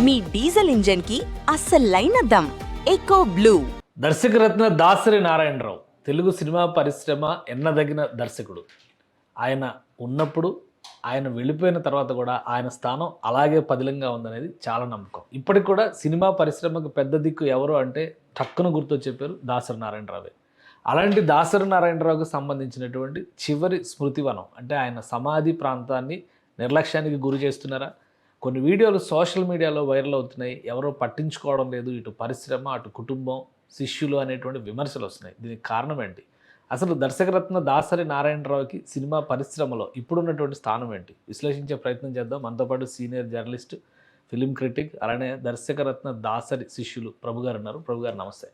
మీ diesel engine కి అస్సలైన దమ్ ఎకో బ్లూ. దర్శకరత్న దాసరి నారాయణరావు తెలుగు సినిమా పరిశ్రమ ఎన్నదగిన దర్శకుడు. ఆయన ఉన్నప్పుడు, ఆయన వెళ్ళిపోయిన తర్వాత కూడా ఆయన స్థానం అలాగే పదిలంగా ఉందనేది చాలా నమ్మకం. ఇప్పటికి కూడా సినిమా పరిశ్రమకు పెద్ద దిక్కు ఎవరు అంటే టక్కున గుర్తొచ్చే పేరు దాసరి నారాయణరావే. అలాంటి దాసరి నారాయణరావుకు సంబంధించినటువంటి చివరి స్మృతివనం అంటే ఆయన సమాధి ప్రాంతాన్ని నిర్లక్ష్యానికి గురి చేస్తున్నారా? కొన్ని వీడియోలు సోషల్ మీడియాలో వైరల్ అవుతున్నాయి. ఎవరో పట్టించుకోవడం లేదు, ఇటు పరిశ్రమ అటు కుటుంబం శిష్యులు అనేటువంటి విమర్శలు వస్తున్నాయి. దీనికి కారణం ఏంటి? అసలు దర్శకరత్న దాసరి నారాయణరావుకి సినిమా పరిశ్రమలో ఇప్పుడున్నటువంటి స్థానం ఏంటి విశ్లేషించే ప్రయత్నం చేద్దాం. మనతో పాటు సీనియర్ జర్నలిస్ట్, ఫిలిం క్రిటిక్, అలానే దర్శకరత్న దాసరి శిష్యులు ప్రభు గారు ఉన్నారు. ప్రభు గారు నమస్తే.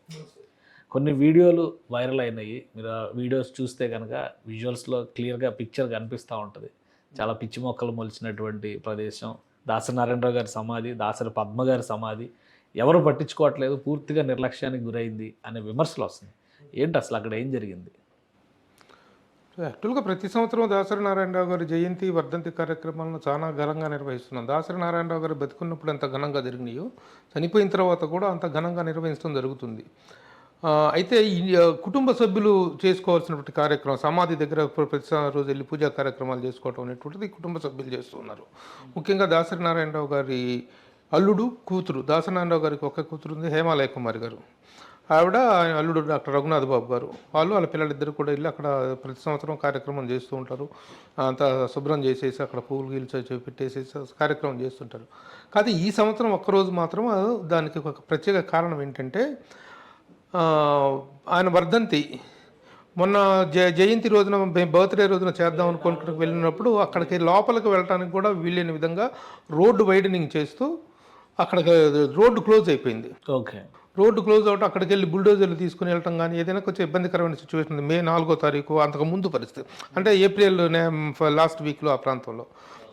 కొన్ని వీడియోలు వైరల్ అయినాయి. మీరు ఆ వీడియోస్ చూస్తే కనుక విజువల్స్లో క్లియర్గా పిక్చర్ కనిపిస్తూ ఉంటుంది. చాలా పిచ్చి మొక్కలు మొలిచినటువంటి ప్రదేశం, దాసరి నారాయణరావు గారి సమాధి, దాసరి పద్మ గారి సమాధి, ఎవరు పట్టించుకోవట్లేదు, పూర్తిగా నిర్లక్ష్యానికి గురైంది అనే విమర్శలు వస్తున్నాయి. ఏంటి అసలు అక్కడ ఏం జరిగింది? యాక్చువల్గా ప్రతి సంవత్సరం దాసరి నారాయణరావు గారి జయంతి, వర్ధంతి కార్యక్రమాలను చాలా ఘనంగా నిర్వహిస్తున్నాం. దాసరి నారాయణరావు గారు బతుకున్నప్పుడు ఎంత ఘనంగా జరిగినాయో చనిపోయిన తర్వాత కూడా అంత ఘనంగా నిర్వహించడం జరుగుతుంది. అయితే ఈ కుటుంబ సభ్యులు చేసుకోవాల్సినటువంటి కార్యక్రమం, సమాధి దగ్గర ప్రతి రోజు వెళ్ళి పూజా కార్యక్రమాలు చేసుకోవటం అనేటువంటిది కుటుంబ సభ్యులు చేస్తున్నారు. ముఖ్యంగా దాసరి నారాయణరావు గారి అల్లుడు, కూతురు, దాసరి నారాయణరావు గారికి ఒక కూతురు ఉంది, హేమాలయ కుమారి గారు. ఆవిడ, అల్లుడు డాక్టర్ రఘునాథ్ బాబు గారు, వాళ్ళ పిల్లలిద్దరు కూడా వెళ్ళి అక్కడ ప్రతి సంవత్సరం కార్యక్రమం చేస్తూ ఉంటారు. అంతా శుభ్రం చేసేసి అక్కడ పువ్వులు గీల్చి పెట్టేసేసి కార్యక్రమం చేస్తుంటారు. కానీ ఈ సంవత్సరం ఒక్కరోజు మాత్రం దానికి ఒక ప్రత్యేక కారణం ఏంటంటే, ఆయన వర్ధంతి మొన్న జయంతి రోజున, బర్త్డే రోజున చేద్దాం అనుకుంటూ వెళ్ళినప్పుడు అక్కడికి లోపలికి వెళ్ళడానికి కూడా వీలైన విధంగా రోడ్డు వైడనింగ్ చేస్తూ అక్కడికి రోడ్డు క్లోజ్ అయిపోయింది. ఓకే, రోడ్డు క్లోజ్ అవటం, అక్కడికి వెళ్ళి బుల్డోజర్లు తీసుకుని వెళ్ళటం కానీ ఏదైనా కొంచెం ఇబ్బందికరమైన సిచ్యువేషన్ ఉంది. మే 4వ తారీఖు అంతకు ముందు పరిస్థితి, అంటే ఏప్రిల్ లాస్ట్ వీక్లో ఆ ప్రాంతంలో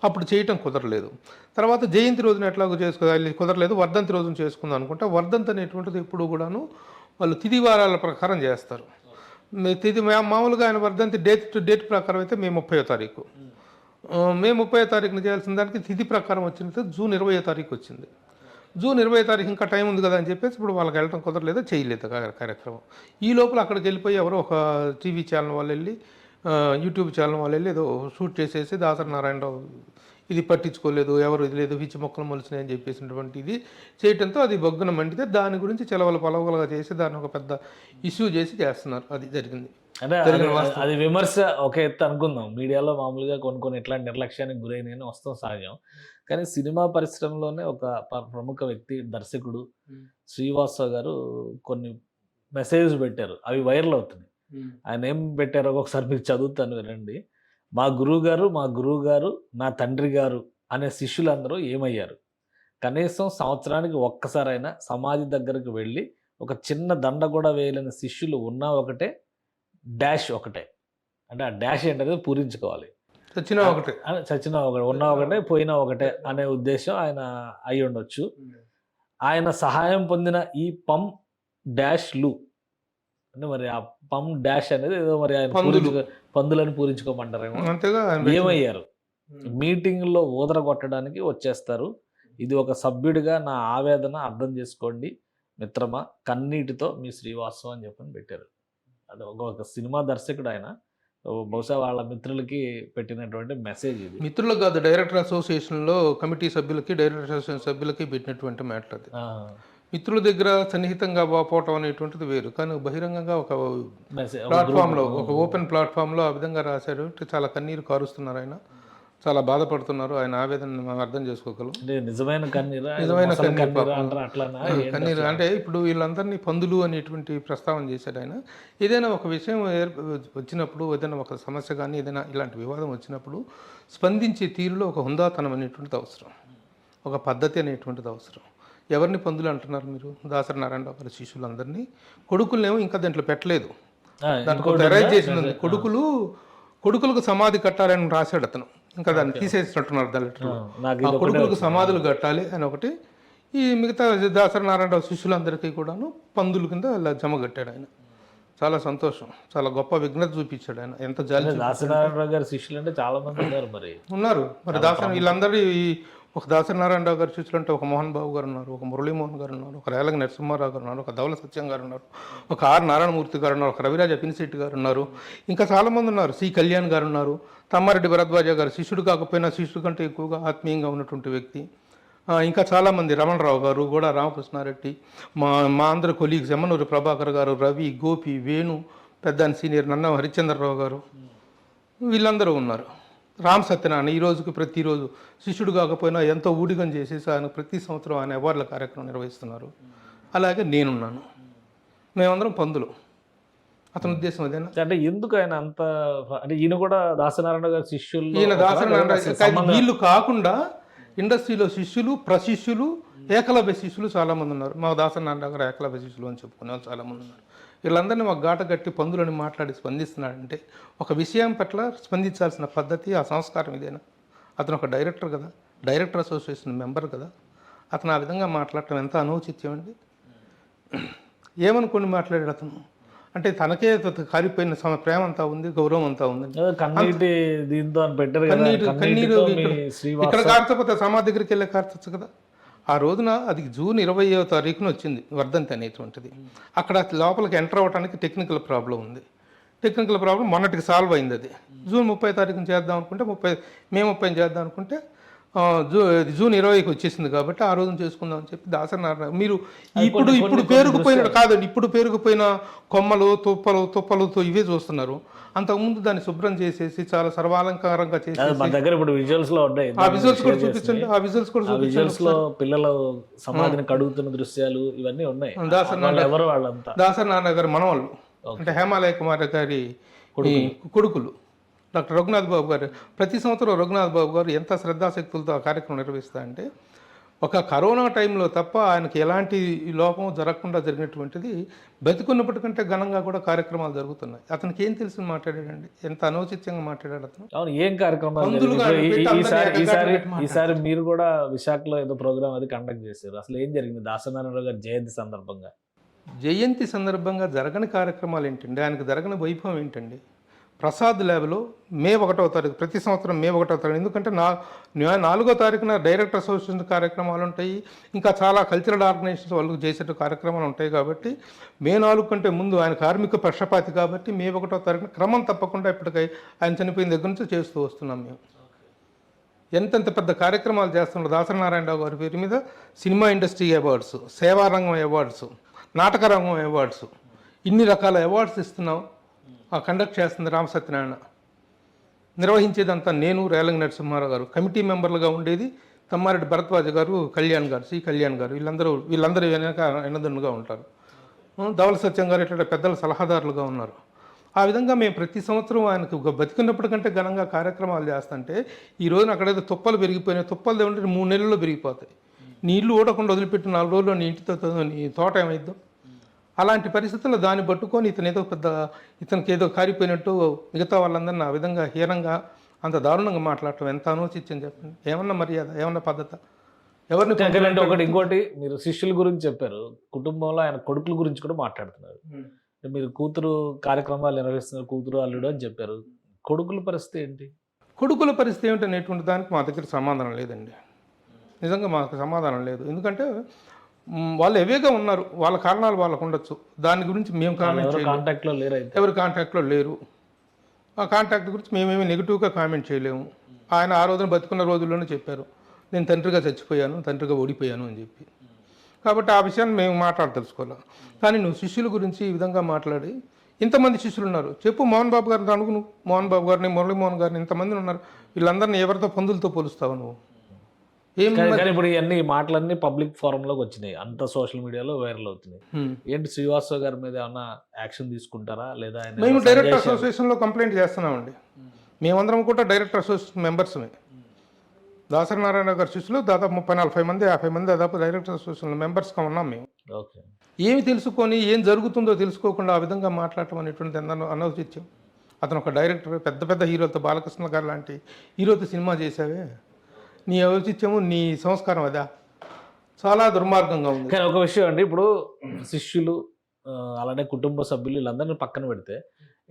అప్పుడు చేయటం కుదరలేదు. తర్వాత జయంతి రోజున ఎట్లాగో చేసుకోవాలి, కుదరలేదు. వర్ధంతి రోజున చేసుకుందాం అనుకుంటే, వర్ధంతి అనేటువంటిది ఎప్పుడు కూడాను వాళ్ళు తిథి వారాల ప్రకారం చేస్తారు. తిథి మామూలుగా ఆయన వర్ధంతి డేట్ ప్రకారం అయితే మే 30వ తారీఖు, మే 30వ తారీఖున చేయాల్సిన దానికి తిథి ప్రకారం వచ్చినట్టు జూన్ 20వ తారీఖు వచ్చింది. జూన్ 20వ తారీఖు ఇంకా టైం ఉంది కదా అని చెప్పేసి ఇప్పుడు వాళ్ళకి వెళ్ళడం కుదరలేదు, చేయలేదు కార్యక్రమం. ఈ లోపల అక్కడికి వెళ్ళిపోయి ఎవరో ఒక టీవీ ఛానల్ వాళ్ళు వెళ్ళి, యూట్యూబ్ ఛానల్ వాళ్ళు వెళ్ళి ఏదో షూట్ చేసేసి దాసరి నారాయణరావు ఇది పట్టించుకోలేదు, ఎవరు ఇది లేదు, పిచ్చి మొక్కలు మొలిచినాయి అని చెప్పేసినటువంటి ఇది చేయటంతో అది బొగ్గున మండితే దాని గురించి చెలవలు పొలవలుగా చేసి దాన్ని ఒక పెద్ద ఇష్యూ చేసి చేస్తున్నారు. అది జరిగింది. అంటే అది విమర్శ ఒక ఎత్తు అనుకుందాం. మీడియాలో మామూలుగా కొన్ని ఇట్లాంటి నిర్లక్ష్యానికి గురైన వస్తాం సహజం. కానీ సినిమా పరిశ్రమలోనే ఒక ప్రముఖ వ్యక్తి, దర్శకుడు శ్రీవాస్తవ్ గారు కొన్ని మెసేజ్ పెట్టారు. అవి వైరల్ అవుతున్నాయి. ఆయన ఏం పెట్టారో ఒకసారి మీకు చదువుతాను, వినండి. మా గురువు గారు నా తండ్రి గారు అనే శిష్యులందరూ ఏమయ్యారు? కనీసం సంవత్సరానికి ఒక్కసారైనా సమాధి దగ్గరకు వెళ్ళి ఒక చిన్న దండ కూడా వేయలేని శిష్యులు ఉన్నా ఒకటే, డాష్ ఒకటే. అంటే ఆ డాష్ ఏంటనేది పూరించుకోవాలి. చచ్చినా ఒకటే, ఉన్నా ఒకటే, పోయినా ఒకటే అనే ఉద్దేశం ఆయన అయి ఉండొచ్చు. ఆయన సహాయం పొందిన ఈ పమ్ డాష్లు అంటే మరి ఆ పమ్ డాష్ అనేది ఏదో మరి ఆయన పందులని పూరించుకోమంటారేమో. ఏమయ్యారు? మీటింగ్లో ఊదర కొట్టడానికి వచ్చేస్తారు. ఇది ఒక సభ్యుడిగా నా ఆవేదన అర్థం చేసుకోండి మిత్రమా, కన్నీటితో మీ శ్రీవాస్తవం అని చెప్పని పెట్టారు. అది ఒక సినిమా దర్శకుడు ఆయన, బహుశా వాళ్ళ మిత్రులకి పెట్టినటువంటి మెసేజ్ ఇది. మిత్రులకు కాదు, డైరెక్టర్ అసోసియేషన్లో కమిటీ సభ్యులకి, డైరెక్టర్ అసోసియేషన్ సభ్యులకి పెట్టినటువంటి మ్యాటర్ అది. మిత్రుల దగ్గర సన్నిహితంగా పోవటం అనేటువంటిది వేరు, కానీ బహిరంగంగా ఒక ప్లాట్ఫామ్లో, ఒక ఓపెన్ ప్లాట్ఫామ్లో ఆ విధంగా రాశారు. చాలా కన్నీరు కారుస్తున్నారు ఆయన, చాలా బాధపడుతున్నారు. ఆయన ఆవేదన మనం అర్థం చేసుకోగలం. నిజమైన కన్నీరు అంటే ఇప్పుడు వీళ్ళందరినీ పందులు అనేటువంటి ప్రస్తావన చేశాడు ఆయన. ఏదైనా ఒక విషయం వచ్చినప్పుడు, ఏదైనా ఒక సమస్య కానీ ఏదైనా ఇలాంటి వివాదం వచ్చినప్పుడు స్పందించే తీరులో ఒక హుందాతనం అనేటువంటిది అవసరం, ఒక పద్ధతి అనేటువంటిది అవసరం. ఎవరిని పందులు అంటున్నారు మీరు? దాసరి నారాయణరావు గారి శిష్యులందరినీ. కొడుకులనేమో ఇంకా దాంట్లో పెట్టలేదు, దాంట్లో ఎరైజ్ చేసింది. కొడుకులకు సమాధి కట్టాలని రాశాడు అతను, ఇంకా దాన్ని తీసేసినట్టున్నారు. దాంట్లో కొడుకులకు సమాధులు కట్టాలి అని ఒకటి, ఈ మిగతా దాసరి నారాయణరావు శిష్యులందరికీ కూడాను పందుల కింద అలా జమ కట్టాడు ఆయన. చాలా సంతోషం, చాలా గొప్ప విఘ్నత చూపించాడు ఆయన. ఎంత జాలి. దాసరి నారాయణరావు గారి శిష్యులు అంటే చాలా మంది ఉన్నారు. మరి దాసరి వీళ్ళందరూ ఒక దాసరి నారాయణరావు గారు చూసినట్టే ఒక మోహన్ బాబు గారు ఉన్నారు, ఒక మురళీమోహన్ గారు ఉన్నారు, ఒక రేలంగి నరసింహారావు గారు ఉన్నారు, ఒక ధవల సత్యం గారు ఉన్నారు, ఒక ఆర్ నారాయణమూర్తి గారు ఉన్నారు, ఒక రవిరాజ పినిశెట్టి గారు ఉన్నారు, ఇంకా చాలామంది ఉన్నారు. సి కళ్యాణ్ గారు ఉన్నారు, తమ్మారెడ్డి భరద్వాజ గారు శిష్యుడు కాకపోయినా శిష్యుడు కంటే ఎక్కువగా ఆత్మీయంగా ఉన్నటువంటి వ్యక్తి. ఇంకా చాలామంది, రమణరావు గారు, కూడా రామకృష్ణారెడ్డి, మా అందరి కొలీగ్స్ ఎమ్మనూరి ప్రభాకర్ గారు, రవి, గోపి, వేణు, పెద్దాని సీనియర్ నన్న హరిశ్చంద్రరావు గారు, వీళ్ళందరూ ఉన్నారు. రామ్ సత్యనారాయణ ఈ రోజుకి ప్రతిరోజు శిష్యుడు కాకపోయినా ఎంతో ఊడిగం చేసేసి ఆయన ప్రతి సంవత్సరం ఆయన అవార్డుల కార్యక్రమం నిర్వహిస్తున్నారు. అలాగే నేనున్నాను. మేమందరం పందులు. అతని ఉద్దేశం అదేనా? అంటే ఎందుకు ఆయన అంత, అంటే ఈయన కూడా దాసనారాయణ గారి శిష్యులు, ఈయన దాసనారాయణ వీళ్ళు కాకుండా ఇండస్ట్రీలో శిష్యులు, ప్రశిష్యులు, ఏకలవ్య శిష్యులు చాలామంది ఉన్నారు. మా దాసనారాయణ గారు ఏకలవ్య శిష్యులు అని చెప్పుకునే వాళ్ళు చాలామంది ఉన్నారు. వీళ్ళందరినీ మాకు గాట గట్టి పందులని మాట్లాడి స్పందిస్తున్నాడంటే ఒక విషయం పట్ల స్పందించాల్సిన పద్ధతి, ఆ సంస్కారం ఇదేనా? అతను ఒక డైరెక్టర్ కదా, డైరెక్టర్ అసోసియేషన్ మెంబర్ కదా, అతను ఆ విధంగా మాట్లాడటం ఎంత అనౌచిత్యం అండి. ఏమనుకోని మాట్లాడాడు అతను. అంటే తనకే కారిపోయిన ప్రేమ అంతా ఉంది, గౌరవం అంతా ఉంది. కన్నీరు ఇక్కడ కార్చకపోతే సమాధి దగ్గరికి వెళ్ళే కార్చచ్చు కదా. ఆ రోజున అది జూన్ 20వ తారీఖున వచ్చింది వర్ధంతి అనేటువంటిది. అక్కడ లోపలికి ఎంటర్ అవ్వడానికి టెక్నికల్ ప్రాబ్లం ఉంది. టెక్నికల్ ప్రాబ్లం మొన్నటికి సాల్వ్ అయింది. అది జూన్ 30 తారీఖున చేద్దాం అనుకుంటే మే 30 చేద్దాం అనుకుంటే జూన్ 20కి వచ్చేసింది కాబట్టి ఆ రోజున చేసుకుందాం అని చెప్పి దాసనారాయణ మీరు ఇప్పుడు పేరుకుపోయిన కాదండి, ఇప్పుడు పేరుకుపోయిన కొమ్మలు తుప్పలతో ఇవే చూస్తున్నారు. అంతకుముందు దాన్ని శుభ్రం చేసేసి చాలా సర్వాలంకారంగా చేసి ఆ విజువల్స్ కూడా చూపించండి. ఆ విజువల్స్ కూడా చూపించండి. పిల్లలు సమాధిని కడుగుతున్న దృశ్యాలు ఇవన్నీ ఉన్నాయి. దాసరి నారాయణ గారు మనవాళ్ళు, అంటే హేమాలయ కుమార్ గారి కొడుకులు డాక్టర్ రఘునాథ్ బాబు గారు. ప్రతి సంవత్సరం రఘునాథ్ బాబు గారు ఎంత శ్రద్ధాశక్తులతో ఆ కార్యక్రమం నిర్వహిస్తా అంటే ఒక కరోనా టైంలో తప్ప ఆయనకి ఎలాంటి లోపం జరగకుండా జరిగినటువంటిది బతికున్నప్పటికంటే ఘనంగా కూడా కార్యక్రమాలు జరుగుతున్నాయి. అతనికి ఏం తెలిసి మాట్లాడాడండి, ఎంత అనౌచిత్యంగా మాట్లాడాడు అతను. అవును, ఏం కార్యక్రమాలు? ఈసారి మీరు కూడా విశాఖలో ఏదో ప్రోగ్రామ్ అది కండక్ట్ చేశారు. అసలు ఏం జరిగింది దాసనారాయణ గారి జయంతి సందర్భంగా? జయంతి సందర్భంగా జరగని కార్యక్రమాలు ఏంటండి, ఆయనకు జరగని వైభవం ఏంటండి? ప్రసాద్ ల్యాబ్లో మే 1వ తారీఖు, ప్రతి సంవత్సరం మే 1వ తారీఖు, ఎందుకంటే 4వ తారీఖున డైరెక్టర్ అసోసియేషన్ కార్యక్రమాలు ఉంటాయి, ఇంకా చాలా కల్చరల్ ఆర్గనైజేషన్స్ వాళ్ళు చేసే కార్యక్రమాలు ఉంటాయి. కాబట్టి మే 4 కంటే ముందు ఆయన కార్మిక పక్షపాతి కాబట్టి మే 1వ తారీఖున క్రమం తప్పకుండా ఇప్పటికై ఆయన చనిపోయిన దగ్గర నుంచి చేస్తూ వస్తున్నాం. మేము ఎంతెంత పెద్ద కార్యక్రమాలు చేస్తున్నారు. దాసరి నారాయణరావు గారి పేరు మీద సినిమా ఇండస్ట్రీ అవార్డ్స్, సేవారంగం అవార్డ్స్, నాటకరంగం అవార్డ్స్, ఇన్ని రకాల అవార్డ్స్ ఇస్తున్నాం. కండక్ట్ చేస్తుంది రామ సత్యనారాయణ, నిర్వహించేదంతా నేను, రేలంగి నరసింహారావు గారు. కమిటీ మెంబర్లుగా ఉండేది తమ్మారెడ్డి భరద్వాజ గారు, కళ్యాణ్ గారు, సి కళ్యాణ్ గారు, వీళ్ళందరూ వెనక ఎన్నదన్నుగా ఉంటారు. ధవల సత్యం గారు ఇట్లా పెద్దల సలహాదారులుగా ఉన్నారు. ఆ విధంగా మేము ప్రతి సంవత్సరం ఆయనకు బతికినప్పటికంటే ఘనంగా కార్యక్రమాలు చేస్తుంటే ఈ రోజున అక్కడైతే తుప్పలు పెరిగిపోయినాయి. తుప్పలు ఏమంటే 3 నెలల్లో పెరిగిపోతాయి. నీళ్లు ఊడకుండా వదిలిపెట్టి 4 రోజుల్లో నీ ఇంటితో నీ తోట ఏమైద్దాం? అలాంటి పరిస్థితుల్లో దాన్ని పట్టుకొని ఇతనికి ఏదో కారిపోయినట్టు మిగతా వాళ్ళందరినీ ఆ విధంగా హీనంగా అంత దారుణంగా మాట్లాడటం ఎంత అనౌచిత్యం చెప్పండి. ఏమన్నా మర్యాద, ఏమన్నా పద్ధత? ఎవరిని ఒకటి ఇంకోటి, మీరు శిష్యుల గురించి చెప్పారు, కుటుంబంలో ఆయన కొడుకుల గురించి కూడా మాట్లాడుతున్నారు. మీరు కూతురు కార్యక్రమాలు నిర్వహిస్తున్నారు, కూతురు అల్లుడు అని చెప్పారు. కొడుకుల పరిస్థితి ఏంటి? కొడుకుల పరిస్థితి ఏమిటి అనేటువంటి దానికి మా దగ్గర సమాధానం లేదండి. నిజంగా మాకు సమాధానం లేదు. ఎందుకంటే వాళ్ళు ఎవేగా ఉన్నారు, వాళ్ళ కారణాలు వాళ్ళకు ఉండొచ్చు. దాని గురించి మేము కామెంట్ కాంటాక్ట్లో లేరు, ఎవరు కాంటాక్ట్లో లేరు. ఆ కాంటాక్ట్ గురించి మేమేమి నెగిటివ్గా కామెంట్ చేయలేము. ఆయన ఆ రోజున బతుకున్న రోజుల్లోనే చెప్పారు, నేను తండ్రిగా చచ్చిపోయాను, తండ్రిగా ఓడిపోయాను అని చెప్పి. కాబట్టి ఆ విషయాన్ని మేము తెలుసుకోవాలి. కానీ నువ్వు శిష్యుల గురించి ఈ విధంగా మాట్లాడి, ఇంతమంది శిష్యులు ఉన్నారు చెప్పు. మోహన్ బాబు గారిని అడుగు నువ్వు, మోహన్ బాబు గారిని, మురళీమోహన్ గారిని, ఇంతమంది ఉన్నారు. వీళ్ళందరినీ ఎవరితో పందులతో పోలుస్తావు నువ్వు? ఇప్పుడు ఇవన్నీ మాటలన్నీ పబ్లిక్ ఫోరంలోకి వచ్చినాయి, అంత సోషల్ మీడియాలో వైరల్ అవుతున్నాయి. ఏంటి శ్రీవాస్తవ్ గారి మీద ఏమన్నా యాక్షన్ తీసుకుంటారా లేదా? మేము డైరెక్టర్ అసోసియేషన్లో కంప్లైంట్ చేస్తున్నామండి. మేమందరం కూడా డైరెక్టర్ అసోసియేషన్ మెంబర్స్మే. దాసరి నారాయణ గారి శిష్యులు దాదాపు 30-40 మంది, 50 మంది దాదాపు డైరెక్టర్ అసోసియేషన్ మెంబర్స్గా ఉన్నాం మేము. ఏమి తెలుసుకొని ఏం జరుగుతుందో తెలుసుకోకుండా ఆ విధంగా మాట్లాడటం అనేటువంటి అనౌచిత్యం. అతను ఒక డైరెక్టర్, పెద్ద పెద్ద హీరోలతో, బాలకృష్ణ గారు లాంటి హీరోతో సినిమా చేసావే, నీ ఔచిత్యము, నీ సంస్కారం అదా? చాలా దుర్మార్గంగా ఉంది. కానీ ఒక విషయం అండి, ఇప్పుడు శిష్యులు అలానే కుటుంబ సభ్యులు వీళ్ళందరినీ పక్కన పెడితే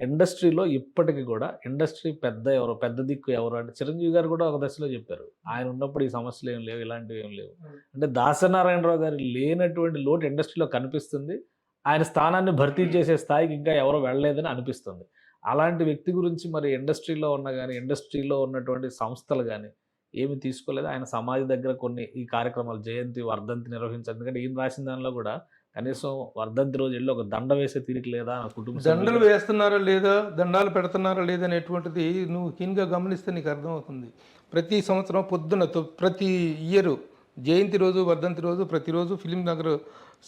ఇండస్ట్రీలో ఇప్పటికి కూడా ఇండస్ట్రీ పెద్ద దిక్కు ఎవరు అంటే చిరంజీవి గారు కూడా ఒక దశలో చెప్పారు. ఆయన ఉన్నప్పుడు ఈ సమస్యలు ఏం లేవు, ఇలాంటివి ఏం లేవు. అంటే దాసనారాయణరావు గారు లేనటువంటి లోటు ఇండస్ట్రీలో కనిపిస్తుంది. ఆయన స్థానాన్ని భర్తీ చేసే స్థాయికి ఇంకా ఎవరు వెళ్ళలేదని అనిపిస్తుంది. అలాంటి వ్యక్తి గురించి మరి ఇండస్ట్రీలో ఉన్న గాని, ఇండస్ట్రీలో ఉన్నటువంటి సంస్థలు గాని ఏమి తీసుకోలేదు. ఆయన సమాధి దగ్గర కొన్ని ఈ కార్యక్రమాలు జయంతి, వర్ధంతి నిర్వహించారు. ఎందుకంటే ఈయన రాసిన దానిలో కూడా కనీసం వర్ధంతి రోజు వెళ్ళి ఒక దండ వేసే తీరిక లేదా ఆ కుటుంబ దండలు వేస్తున్నారా లేదా, దండాలు పెడుతున్నారా లేదా అనేటువంటిది నువ్వు కీన్గా గమనిస్తే నీకు అర్థమవుతుంది. ప్రతి సంవత్సరం పొద్దున ప్రతి ఇయర్ జయంతి రోజు, వర్ధంతి రోజు, ప్రతిరోజు ఫిలిం నగర్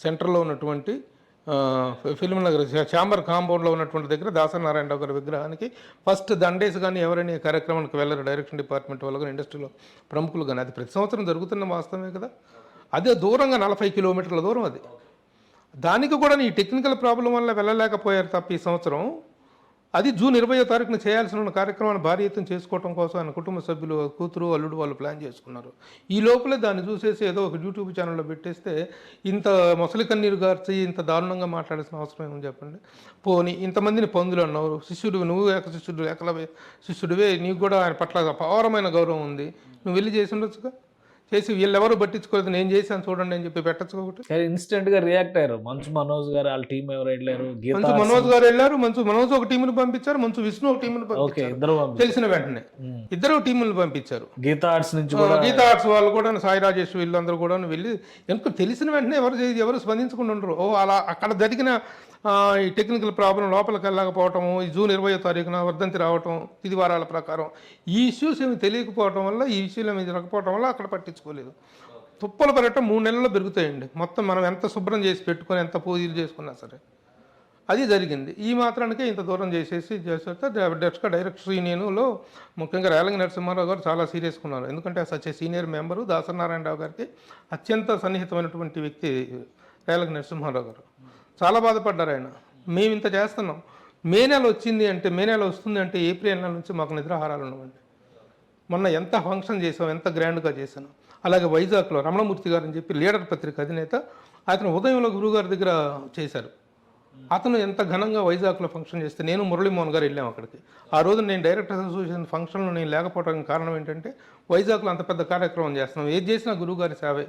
సెంటర్లో ఉన్నటువంటి ఫిలిం నగర్ ఛాంబర్ కాంపౌండ్లో ఉన్నటువంటి దగ్గర దాసనారాయణరావు గారి విగ్రహానికి ఫస్ట్ దండేసి కానీ ఎవరైనా ఈ కార్యక్రమానికి వెళ్ళరు, డైరెక్షన్ డిపార్ట్మెంట్ వాళ్ళు కానీ, ఇండస్ట్రీలో ప్రముఖులు కానీ. అది ప్రతి సంవత్సరం జరుగుతున్న వాస్తవమే కదా. అదే దూరంగా 40 కిలోమీటర్ల దూరం అది. దానికి కూడా ఈ టెక్నికల్ ప్రాబ్లం వల్ల వెళ్ళలేకపోయారు తప్ప ఈ సంవత్సరం. అది జూన్ 20వ తారీఖున చేయాల్సిన కార్యక్రమాన్ని భారీ ఎత్తున చేసుకోవడం కోసం ఆయన కుటుంబ సభ్యులు, కూతురు, అల్లుడు వాళ్ళు ప్లాన్ చేసుకున్నారు. ఈ లోపలే దాన్ని చూసేసి ఏదో ఒక యూట్యూబ్ ఛానల్లో పెట్టేస్తే ఇంత మొసలి కన్నీరు గార్చి ఇంత దారుణంగా మాట్లాడాల్సిన అవసరం ఏమని చెప్పండి. పోనీ ఇంతమందిని పందులు అన్నారు, శిష్యుడు నువ్వు శిష్యుడు ఏకలవ్య శిష్యుడివే, నీకు కూడా ఆయన పట్ల అపారమైన గౌరవం ఉంది, నువ్వు వెళ్ళి చేసి ఉండొచ్చుగా. చేసి వీళ్ళెవరు పట్టించుకోలేదు, నేను చేశాను చూడండి అని చెప్పి పెట్టచ్చు ఒకటి. ఇన్స్టెంట్ గా రియాక్ట్ అయ్యారు. మంచు మనోజ్ గారు వాళ్ళ టీం ఎవరు వెళ్ళారు, మంచు మనోజ్ గారు వెళ్ళారు. మంచు మనోజ్ ఒక టీంను పంపించారు, మంచు విష్ణు ఒక టీంను పంపించారు. తెలిసిన వెంటనే ఇద్దరు టీములు పంపించారు. గీతా ఆర్ట్స్ నుంచి గీతా ఆర్ట్స్ వాళ్ళు కూడా, సాయి రాజేష్ వీళ్ళందరూ కూడా వెళ్ళి ఎందుకు తెలిసిన వెంటనే ఎవరు స్పందించకుండా ఉండరు. అలా అక్కడ జరిగిన ఈ టెక్నికల్ ప్రాబ్లం లోపలికి వెళ్ళకపోవటము, ఈ జూన్ 20వ తారీఖున వర్ధంతి రావటం, ఇది వారాల ప్రకారం ఈ ఇష్యూస్ ఏమి తెలియకపోవటం వల్ల, ఈ ఇష్యూలు ఏమి జరగకపోవటం వల్ల అక్కడ పట్టించుకోలేదు. తుప్పలు పడటం 3 నెలల్లో పెరుగుతాయండి. మొత్తం మనం ఎంత శుభ్రం చేసి పెట్టుకొని, ఎంత పూజలు చేసుకున్నా సరే అది జరిగింది. ఈ మాత్రానికే ఇంత దూరం చేసేస్తే డైరెక్టర్ యూనియన్లో ముఖ్యంగా రేలంగి నరసింహారావు గారు చాలా సీరియస్గా ఉన్నారు. ఎందుకంటే సచ్ సీనియర్ మెంబరు దాసనారాయణరావు గారికి అత్యంత సన్నిహితమైనటువంటి వ్యక్తి రేలంగి నరసింహారావు గారు. చాలా బాధపడ్డారు ఆయన. మేము ఇంత చేస్తున్నాం, మే నెల వచ్చింది అంటే, మే నెల వస్తుంది అంటే ఏప్రిల్ నెల నుంచి మాకు నిద్రాహారాలు ఉండవండి. మొన్న ఎంత ఫంక్షన్ చేసాం, ఎంత గ్రాండ్గా చేశాను. అలాగే వైజాగ్లో రమణమూర్తి గారు అని చెప్పి లీడర్ పత్రిక అధినేత, అతను ఉదయంలో గురువుగారి దగ్గర చేశారు. అతను ఎంత ఘనంగా వైజాగ్లో ఫంక్షన్ చేస్తే నేను మురళీమోహన్ గారు వెళ్ళాం అక్కడికి. ఆ రోజు నేను డైరెక్టర్స్ అసోసియేషన్ ఫంక్షన్లో నేను లేకపోవడానికి కారణం ఏంటంటే, వైజాగ్లో అంత పెద్ద కార్యక్రమం చేస్తున్నాం, ఏది చేసినా గురువుగారి సేవే,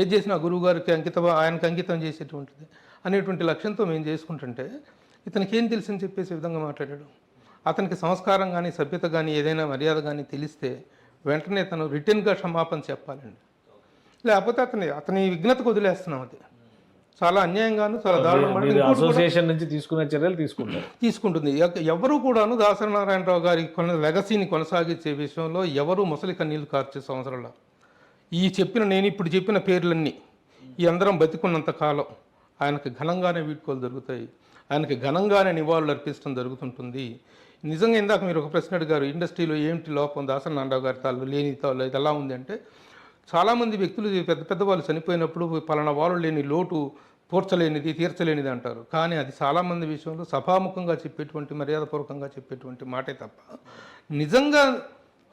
ఏది చేసినా గురువుగారికి ఆయనకు అంకితం చేసేటువంటిది అనేటువంటి లక్ష్యంతో మేము చేసుకుంటుంటే, ఇతనికి ఏం తెలుసని చెప్పేసి విధంగా మాట్లాడాడు. అతనికి సంస్కారం కానీ, సభ్యత కానీ, ఏదైనా మర్యాద కానీ తెలిస్తే వెంటనే తను రిటర్న్గా క్షమాపణ చెప్పాలండి. లేకపోతే అతని విఘ్నతకు వదిలేస్తున్నాం. అది చాలా అన్యాయంగాను, చాలా దారుణంగా అసోసియేషన్ నుంచి తీసుకునే చర్యలు తీసుకుంటుంది. ఎవరు కూడాను దాసనారాయణరావు గారి లెగసీని కొనసాగించే విషయంలో ఎవరు ముసలి కన్నీళ్లు కార్చే సంవత్సరంలో నేను ఇప్పుడు చెప్పిన పేర్లన్నీ ఈ అందరం బతికున్నంత కాలం ఆయనకు ఘనంగానే వీడ్కోలు జరుగుతాయి, ఆయనకి ఘనంగానే నివాళులు అర్పించడం జరుగుతుంటుంది. నిజంగా ఇందాక మీరు ఒక ప్రశ్న అడిగారు, ఇండస్ట్రీలో ఏమిటి లోపం దాసనారాయణరావు గారి తాళ్ళు లేని ఇది ఎలా ఉంది అంటే, చాలామంది వ్యక్తులు పెద్ద వాళ్ళు చనిపోయినప్పుడు పలానా వాళ్ళు లేని లోటు తీర్చలేనిది అంటారు. కానీ అది చాలామంది విషయంలో సభాముఖంగా చెప్పేటువంటి, మర్యాదపూర్వకంగా చెప్పేటువంటి మాటే తప్ప, నిజంగా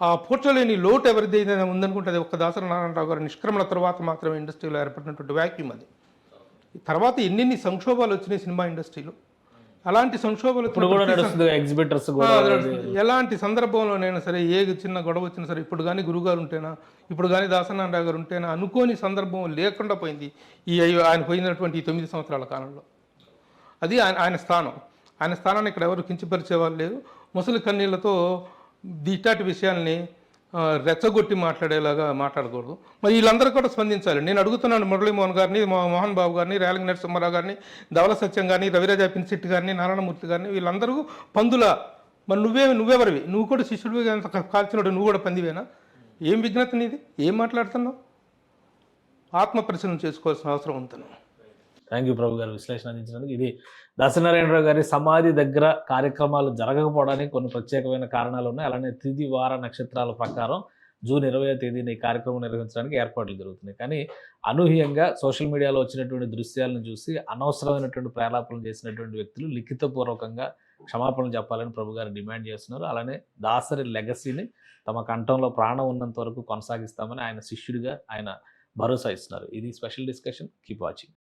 ఆ పూడ్చలేని లోటు ఎవరిదైనా ఉందనుకుంటే అది ఒక్క దాసనారాయణరావు గారి నిష్క్రమణ తర్వాత మాత్రమే ఇండస్ట్రీలో ఏర్పడినటువంటి వ్యాక్యూమ్ అది. తర్వాత ఎన్ని సంక్షోభాలు వచ్చినాయి సినిమా ఇండస్ట్రీలో. అలాంటి సంక్షోభాలు ఎలాంటి సందర్భంలోనైనా సరే, ఏ చిన్న గొడవ వచ్చినా సరే, ఇప్పుడు కానీ గురుగారు ఉంటేనా, ఇప్పుడు కానీ దాసనారాయణరావు గారు ఉంటేనా అనుకోని సందర్భం లేకుండా పోయింది ఆయన పోయినటువంటి ఈ 9 సంవత్సరాల కాలంలో. అది ఆయన స్థానం. ఆయన స్థానాన్ని ఇక్కడ ఎవరు కించపరిచే వాళ్ళు లేరు. ముసలి కన్నీళ్లతో ఇట్లాంటి విషయాల్ని రెచ్చగొట్టి మాట్లాడేలాగా మాట్లాడకూడదు. మరి వీళ్ళందరూ కూడా స్పందించాలి. నేను అడుగుతున్నాను మురళీమోహన్ గారిని, మోహన్ బాబు గారిని, రేలంగి నరసింహారావు గారిని, ధవల సత్యం గారిని, రవిరాజా పిన్సిట్టి గారిని, నారాయణమూర్తి గారిని, వీళ్ళందరూ పందుల. మరి నువ్వెవరివి? నువ్వు కూడా శిష్యుడివి కాల్చినోడు, నువ్వు కూడా పందివేనా? ఏం విఘ్నత నీది? ఏం మాట్లాడుతున్నావు? ఆత్మ పరిశీలన చేసుకోవాల్సిన అవసరం ఉంటుంది. థ్యాంక్ యూ ప్రభు గారు విశ్లేషణ అందించినందుకు. ఇది దాసనారాయణరావు గారి సమాధి దగ్గర కార్యక్రమాలు జరగకపోవడానికి కొన్ని ప్రత్యేకమైన కారణాలు ఉన్నాయి. అలానే తిథి వార నక్షత్రాల ప్రకారం జూన్ 20వ తేదీన ఈ కార్యక్రమం నిర్వహించడానికి ఏర్పాట్లు జరుగుతున్నాయి. కానీ అనూహ్యంగా సోషల్ మీడియాలో వచ్చినటువంటి దృశ్యాలను చూసి అనవసరమైనటువంటి ప్రేలాపనలు చేసినటువంటి వ్యక్తులు లిఖితపూర్వకంగా క్షమాపణలు చెప్పాలని ప్రభు గారు డిమాండ్ చేస్తున్నారు. అలానే దాసరి లెగసీని తమ కంఠంలో ప్రాణం ఉన్నంత వరకు కొనసాగిస్తామని ఆయన శిష్యుడిగా ఆయన భరోసా ఇస్తున్నారు. ఇది స్పెషల్ డిస్కషన్. Keep watching.